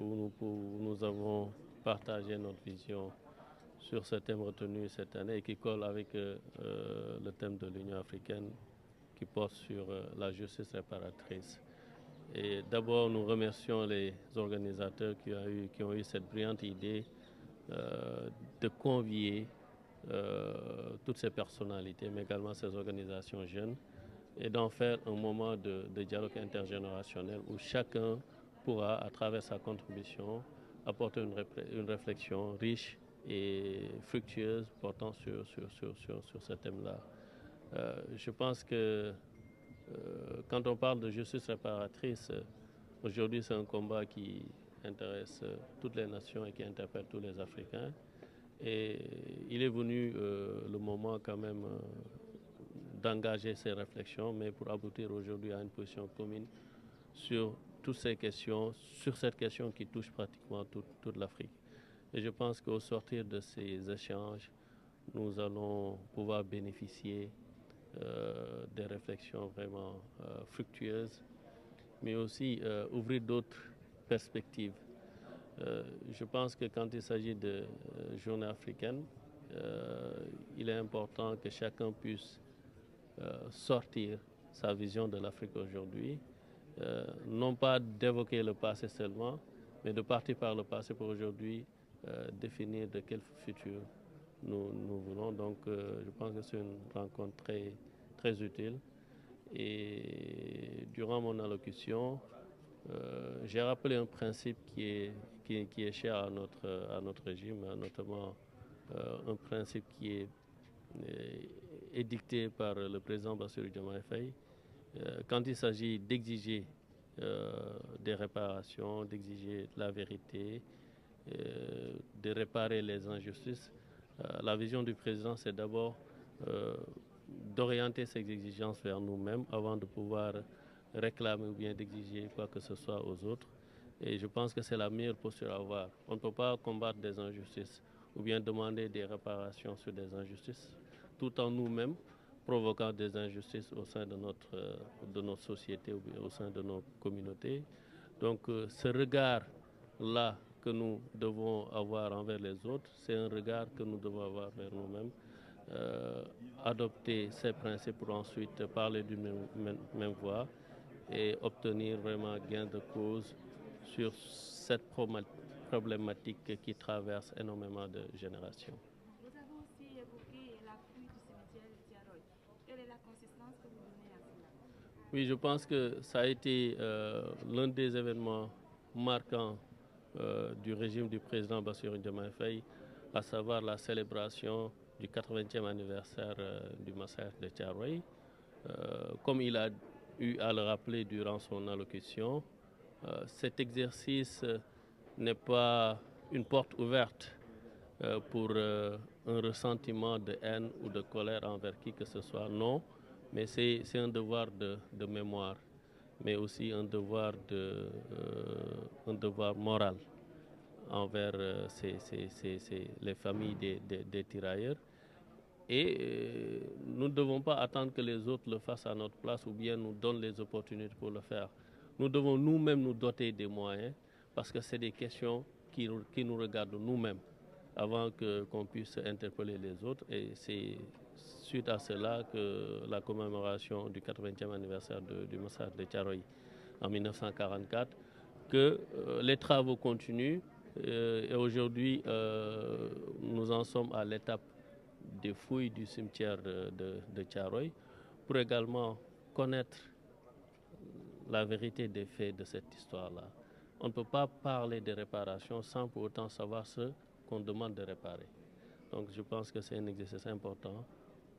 où nous avons partagé notre vision sur ce thème retenu cette année et qui colle avec le thème de l'Union africaine qui porte sur la justice réparatrice. Et d'abord, nous remercions les organisateurs qui ont eu cette brillante idée de convier toutes ces personnalités, mais également ces organisations jeunes, et d'en faire un moment de dialogue intergénérationnel où chacun pourra, à travers sa contribution, apporter une réflexion riche et fructueuse portant sur ce thème-là. Je pense que quand on parle de justice réparatrice, aujourd'hui c'est un combat qui intéresse toutes les nations et qui interpelle tous les Africains. Et il est venu le moment quand même d'engager ces réflexions, mais pour aboutir aujourd'hui à une position commune sur toutes ces questions, sur cette question qui touche pratiquement toute l'Afrique. Et je pense qu'au sortir de ces échanges, nous allons pouvoir bénéficier des réflexions vraiment fructueuses, mais aussi ouvrir d'autres perspectives. Je pense que quand il s'agit de journée africaine, il est important que chacun puisse sortir sa vision de l'Afrique aujourd'hui, non pas d'évoquer le passé seulement, mais de partir par le passé pour aujourd'hui définir de quel futur nous voulons. Donc je pense que c'est une rencontre très utile. Et durant mon allocution, j'ai rappelé un principe qui est cher à notre régime, notamment un principe qui est édicté par le président Bassirou Diomaye Faye. Quand il s'agit d'exiger des réparations, d'exiger la vérité, de réparer les injustices, la vision du président, c'est d'abord d'orienter ces exigences vers nous-mêmes avant de pouvoir réclamer ou bien d'exiger quoi que ce soit aux autres. Et je pense que c'est la meilleure posture à avoir. On ne peut pas combattre des injustices ou bien demander des réparations sur des injustices tout en nous-mêmes provoquant des injustices au sein de notre société ou bien au sein de nos communautés. Donc ce regard-là que nous devons avoir envers les autres, c'est un regard que nous devons avoir vers nous-mêmes. Adopter ces principes pour ensuite parler d'une même voix et obtenir vraiment gain de cause sur cette problématique qui traverse énormément de générations. Vous avez aussi évoqué l'appui du cimetière de Tiaroy. Quelle est la consistance que vous donnez à cela? Oui, je pense que ça a été l'un des événements marquants du régime du président Bassirou Diomaye Faye, à savoir la célébration du 80e anniversaire du massacre de Tiaroy. Comme il a eu à le rappeler durant son allocution, cet exercice n'est pas une porte ouverte pour un ressentiment de haine ou de colère envers qui que ce soit, non, mais c'est un devoir de mémoire, mais aussi un devoir moral envers les familles des tirailleurs. Et nous ne devons pas attendre que les autres le fassent à notre place ou bien nous donnent les opportunités pour le faire. Nous devons nous-mêmes nous doter des moyens parce que c'est des questions qui nous regardent nous-mêmes avant qu'on puisse interpeller les autres. Et c'est suite à cela que la commémoration du 80e anniversaire du massacre de Tiaroy en 1944, que les travaux continuent et aujourd'hui nous en sommes à l'étape des fouilles du cimetière de Tiaroy pour également connaître la vérité des faits de cette histoire-là. On ne peut pas parler de réparation sans pour autant savoir ce qu'on demande de réparer. Donc je pense que c'est un exercice important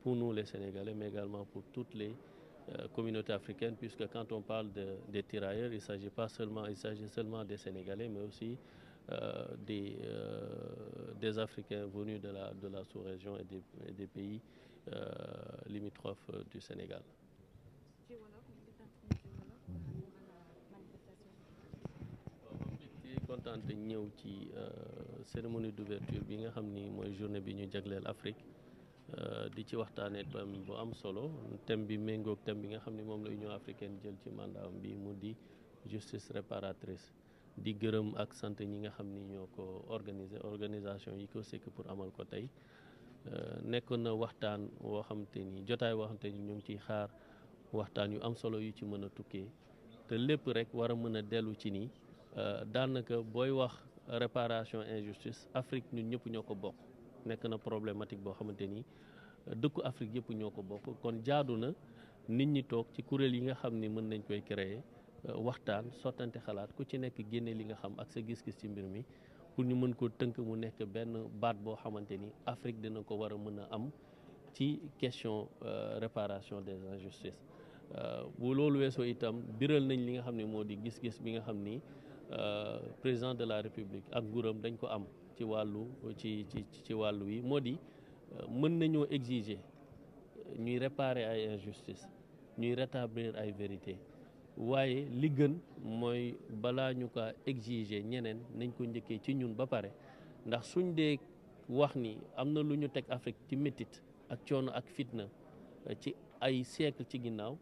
pour nous les Sénégalais, mais également pour toutes les communautés africaines, puisque quand on parle des tirailleurs, il s'agit seulement des Sénégalais, mais aussi des Africains venus de la sous-région et des pays limitrophes du Sénégal. Kontaan te ñëw ci cérémonie d'ouverture bi nga xam ni mooy journée bi ñu jagleel Afrique di ci waxtaanee thème bu am solo thème bi méngoog thème bi nga xam ni moom la Union africaine jël ci mandat bi mu di justice réparatrice. di gërëm ak sant ñi nga xam ni ñoo ko organisation yi ko sekk pour amal ko tey nekk na waxtaan woo xamante ni jotaay woo xamante ni ñu ngi ciy xaar waxtaan yu am solo yu ci mën a tukkee te lépp rek war a mën a dellu ci ni daanaka booy wax réparation injustice Afrique ñun ñëpp ñoo ko bokk nekk na problématique boo xamante ni dëkku Afrique yëpp ñoo ko bokk kon jaadu na nit ñi toog ci kuréel yi nga xam ni mën nañ koy créer waxtaan sottante xalaat ku ci nekk génne li nga xam ak sa gis-gis ci mbir mi pour ñu mën ko tënk mu nekk benn baat boo xamante ni Afrique dina ko war a mën a am ci question réparation des injustices bu loolu weesoo itam biral nañ li nga xam ne moo di gis-gis bi nga xam ni président de la République ak nguuram dañ ko am ci wàllu ci wàllu wi moo di mën nañoo exiger ñuy réparer ay injustice ñuy rétablir ay vérité waaye li gën mooy balaa ñu ko exiger ñeneen nañ ko njëkkee ci ñun ba pare ndax suñ dee wax ni am na lu ñu teg Afrique ci métit ak coono ak fitna ci ay siècle ci ginnaaw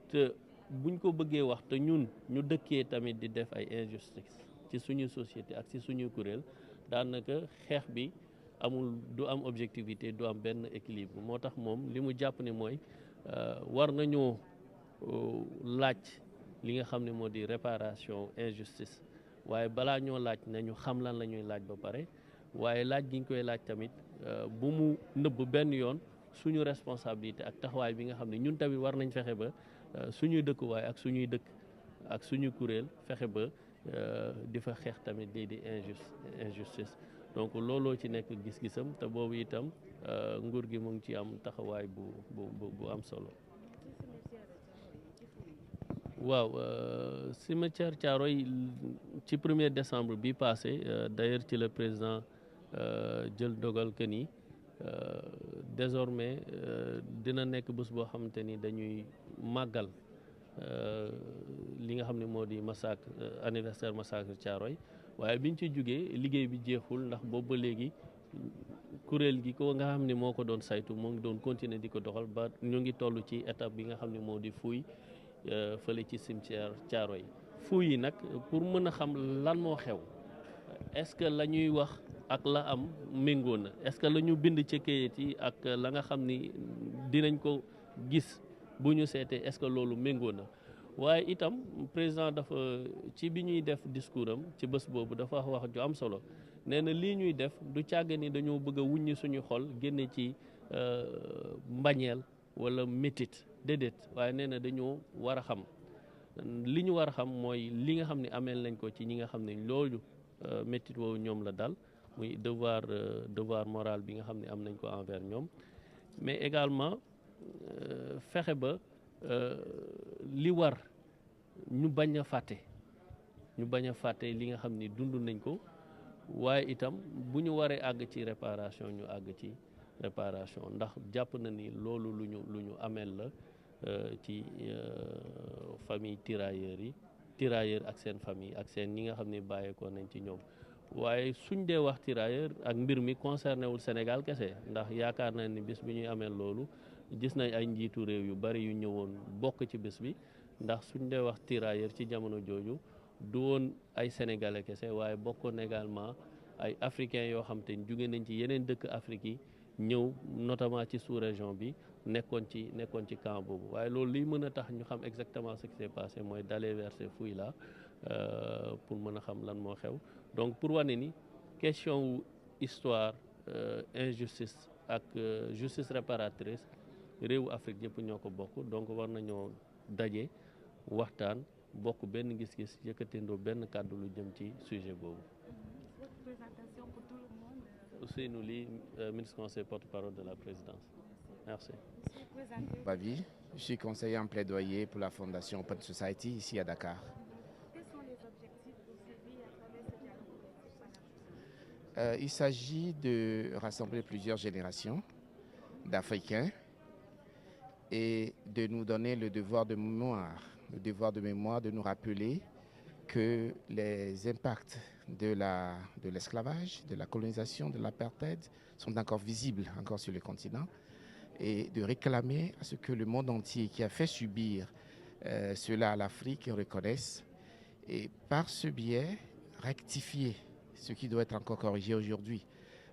te buñ ko bëggee wax te ñun ñu dëkkee tamit di def ay injustice ci suñu société ak ci suñu kuréel daanaka xeex bi du am objectivité du am benn équilibre moo tax moom li mu jàpp ne mooy war nañoo laaj li nga xam ne moo di réparation injustice waaye balaa ñoo laaj nañu xam lan la ñuy laaj ba pare waaye laaj gi ñu koy laaj tamit bu mu nëbb benn yoon suñu responsabilité ak taxawaay bi nga xam ne ñun tamit war nañ fexe ba suñuy dëkkuwaay ak suñuy dëkk ak suñu kuréel fexe ba di fa xeex tamit lii di injustice donc looloo ci nekk gis-gisam te boobu itam nguur gi mu ngi ci am taxawaay bu am solo. waaw cimetière Thiaroye ci 1er décembre bi passé d'ailleurs ci le président jël dogal que ni désormais dina nekk bés boo xamante ni dañuy màggal li nga xam ne moo di massacre anniversaire massacre Thiaroye waaye biñ ci jugee liggéey bi jeexul ndax boobu ba léegi kuréel gi ko nga xam ne moo ko doon saytu moo ngi doon continuer di ko doxal ba ñu ngi toll ci étape bi nga xam ne moo di fouille fële ci cimetière Thiaroye fouille yi nag pour mën a xam lan moo xew est-ce que la ñuy wax ak la am méngoo na est-ce que la ñu bind ci kayit yi ak la nga xam ni dinañ ko gis bu ñu seetee est-ce que loolu méngoo na waaye itam président dafa ci bi ñuy def discours am ci bés boobu dafa wax ju am solo nee na lii ñuy def du càgg ni dañoo bëgg a wuññi suñu xol génne ci mbañeel wala métit déedéet waaye nee na dañoo war a xam li ñu war a xam mooy li nga xam ne ameel nañ ko ci ñi nga xam ne loolu métit woowu ñoom la dal muy devoir moral bi nga xam ne am nañ ko envers ñoom mais également fexe ba li war ñu bañ a fàtte li nga xam ni dund nañ ko waaye itam bu ñu waree àgg ci réparation ñu àgg ci réparation ndax jàpp na ni loolu lu ñu ameel la ci famille tirailleurs ak seen famille ak seen ñi nga xam ne bàyyeekoo nañ ci ñoom waaye suñ dee wax tirailleur ak mbir mi concerné wul Sénégal kese ndax yaakaar na ni bis bi ñuy ameel loolu gis nañ ay njiitu réew yu bari yu ñëwoon bokk ci bés bi ndax suñ dee wax tirailleur ci jamono jooju du woon ay sénégalais kese waaye bokkoon également ay africains yoo xam te ni jóge nañ ci yeneen dëkk Afrique yi ñëw notamment ci sous-région bi nekkoon ci camp boobu waaye loolu liy mën a tax ñu xam exactement ce qui s'est passé mooy d'aller vers ces fouilles là pour mën a xam lan moo xew donc pour wane ni question wu histoire injustice ak justice réparatrice réewu Afrique yëpp ñoo ko bokk donc war nañoo daje waxtaan bokk benn gis-gis yëkkatindoo benn kàddu lu jëm ci sujet boobu. Ousseynou Ly, ministre conseiller porte-parole de la présidence. Merci. Bavi, je suis conseiller en plaidoyer pour la fondation Open Society ici à Dakar. Quels sont les objectifs poursuivis à travers ce dialogue? Il s'agit de rassembler plusieurs générations d'Africains et de nous donner le devoir de mémoire, de nous rappeler que les impacts de l'esclavage, de la colonisation, de l'apartheid sont encore visibles sur le continent et de réclamer à ce que le monde entier qui a fait subir cela à l'Afrique reconnaisse et par ce biais, rectifier ce qui doit être encore corrigé aujourd'hui.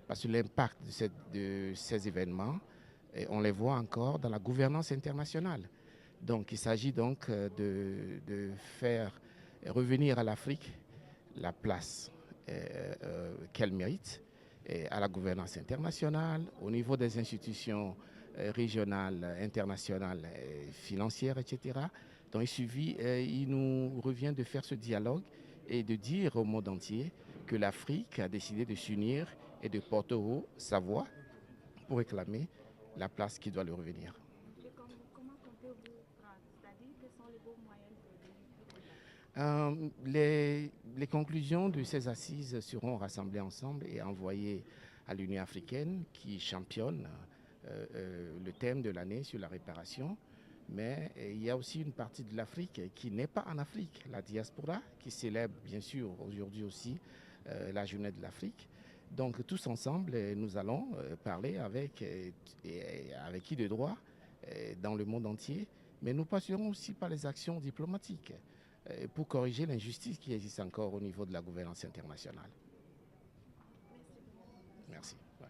Parce que l'impact de ces événements, on les voit encore dans la gouvernance internationale. Donc il s'agit donc de faire revenir à l'Afrique la place qu'elle mérite à la gouvernance internationale, au niveau des institutions régionales, internationales, financières, etc. Donc il nous revient de faire ce dialogue et de dire au monde entier que l'Afrique a décidé de s'unir et de porter haut sa voix pour réclamer la place qui doit lui revenir. Et comment comptez-vous prendre? C'est-à-dire, quels sont les beaux moyens Les conclusions de ces assises seront rassemblées ensemble et envoyées à l'Union africaine qui championne le thème de l'année sur la réparation. Mais il y a aussi une partie de l'Afrique qui n'est pas en Afrique, la diaspora, qui célèbre bien sûr aujourd'hui aussi la journée de l'Afrique. Donc tous ensemble, nous allons parler avec qui de droit dans le monde entier, mais nous passerons aussi par les actions diplomatiques pour corriger l'injustice qui existe encore au niveau de la gouvernance internationale. Merci beaucoup. Merci. Ouais.